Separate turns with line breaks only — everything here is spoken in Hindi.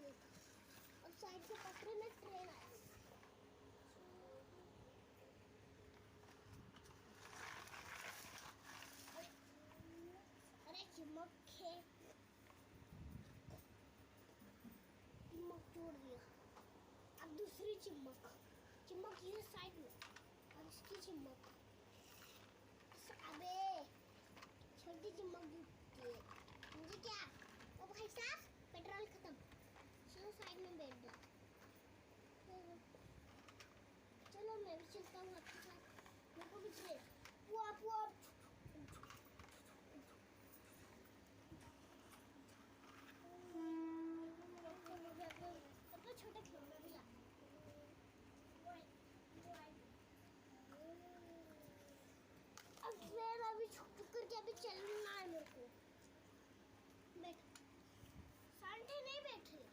अब साइड से पकड़े में ट्रेन आई। अरे चिमक है, चिमक तोड़ दिया। अब दूसरी चिमक, चिमक ये साइड में और इसकी चिमक। अबे छोटी चिमक दिखती है मुझे क्या। ओ भाई साहब पेट्रोल खत्म, चलो साइड में बैठ जाओ। चलो मैं भी चलता हूँ आपके साथ, मेरे को भी चले। पुआ पुआ तो छोटे खिलौने भी ला। अब ट्रेन अभी छुप करके अभी चलना है मेरे को। बैठ, शांति नहीं बैठ रही।